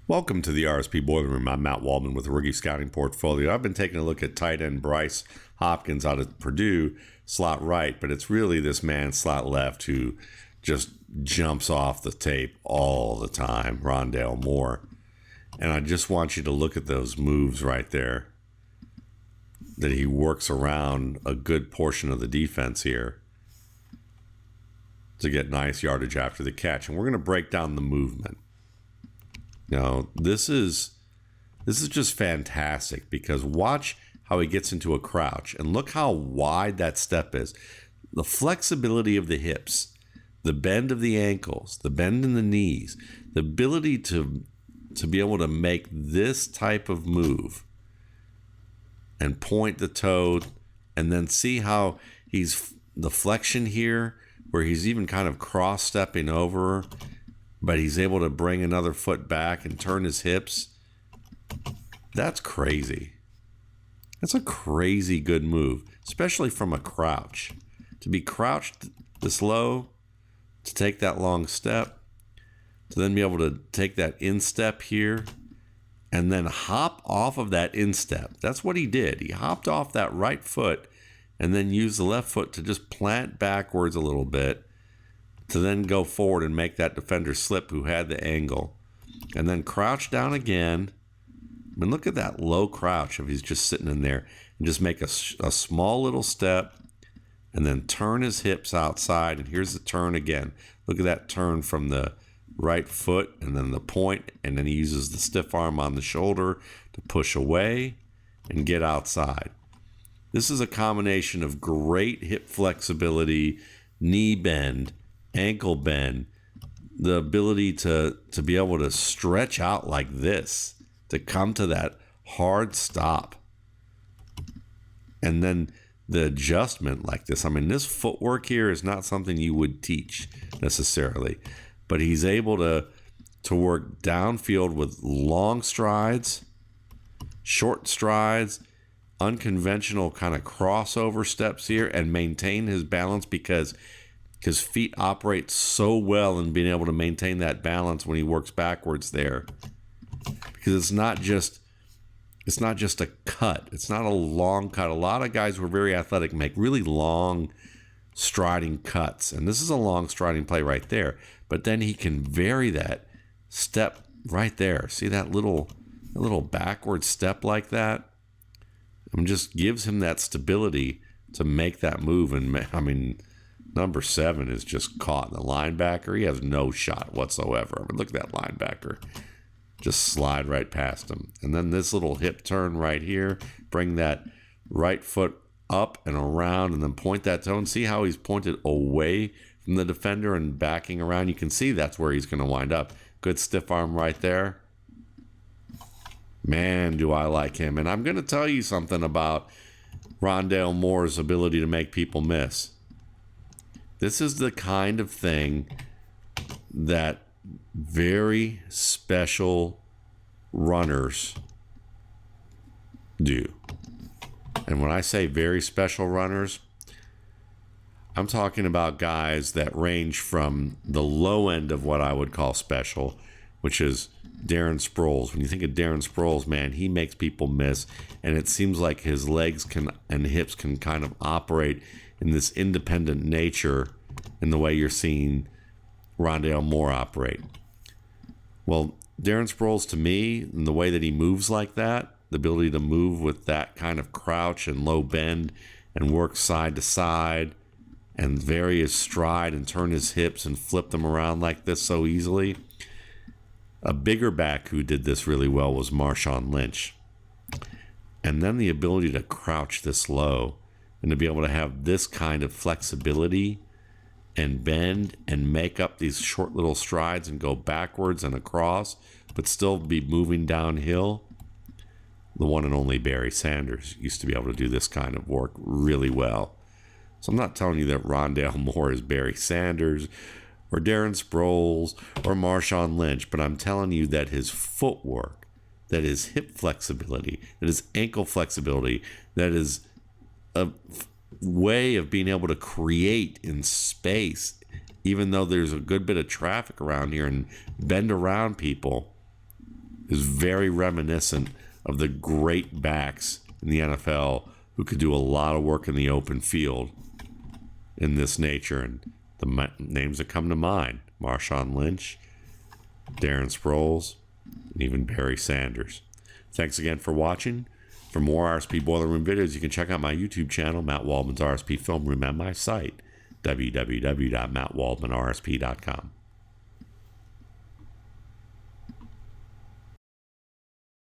Welcome to the RSP Boiler Room. I'm Matt Waldman with the Rookie Scouting Portfolio. I've been taking a look at tight end Bryce Hopkins out of Purdue, slot right, but it's really this man slot left who just jumps off the tape all the time, Rondale Moore. And I just want you to look at those moves right there, that he works around a good portion of the defense here to get nice yardage after the catch. And we're going to break down the movement. Now, this is just fantastic because watch how he gets into a crouch and look how wide that step is. The flexibility of the hips, the bend of the ankles, the bend in the knees, the ability to be able to make this type of move and point the toe and then see how he's the flexion here where he's even kind of cross-stepping over, but he's able to bring another foot back and turn his hips. That's crazy. That's a crazy good move, especially from a crouch. To be crouched this low, to take that long step, to then be able to take that instep here, and then hop off of that instep. That's what he did. He hopped off that right foot and then used the left foot to just plant backwards a little bit, to then go forward and make that defender slip who had the angle. And then crouch down again. I mean, look at that low crouch if he's just sitting in there. And just make a small little step and then turn his hips outside. And here's the turn again. Look at that turn from the right foot and then the point. And then he uses the stiff arm on the shoulder to push away and get outside. This is a combination of great hip flexibility, knee bend, ankle bend, the ability to be able to stretch out like this, to come to that hard stop. And then the adjustment like this. I mean, this footwork here is not something you would teach necessarily, but he's able to work downfield with long strides, short strides, unconventional kind of crossover steps here, and maintain his balance because his feet operate so well in being able to maintain that balance when he works backwards there. Because it's not just a cut. It's not a long cut. A lot of guys who are very athletic make really long striding cuts. And this is a long striding play right there. But then he can vary that step right there. See that little backward step like that? And just gives him that stability to make that move. And I mean, number 7 is just caught. The linebacker, he has no shot whatsoever. I mean, look at that linebacker. Just slide right past him. And then this little hip turn right here. Bring that right foot up and around and then point that toe. And see how he's pointed away from the defender and backing around. You can see that's where he's going to wind up. Good stiff arm right there. Man, do I like him. And I'm going to tell you something about Rondale Moore's ability to make people miss. This is the kind of thing that very special runners do. And when I say very special runners, I'm talking about guys that range from the low end of what I would call special, which is Darren Sproles. When you think of Darren Sproles, man, he makes people miss, and it seems like his legs and hips can kind of operate in this independent nature in the way you're seeing Rondale Moore operate. Well, Darren Sproles, to me, in the way that he moves like that, the ability to move with that kind of crouch and low bend and work side to side and vary his stride and turn his hips and flip them around like this so easily. A bigger back who did this really well was Marshawn Lynch. And then the ability to crouch this low and to be able to have this kind of flexibility and bend and make up these short little strides and go backwards and across, but still be moving downhill. The one and only Barry Sanders used to be able to do this kind of work really well. So I'm not telling you that Rondale Moore is Barry Sanders or Darren Sproles or Marshawn Lynch, but I'm telling you that his footwork, that his hip flexibility, that his ankle flexibility, that is a way of being able to create in space, even though there's a good bit of traffic around here, and bend around people is very reminiscent of the great backs in the NFL who could do a lot of work in the open field in this nature. And the names that come to mind, Marshawn Lynch, Darren Sproles, and even Barry Sanders. Thanks again for watching. For more RSP Boiler Room videos, you can check out my YouTube channel, Matt Waldman's RSP Film Room, and my site, www.mattwaldmanrsp.com.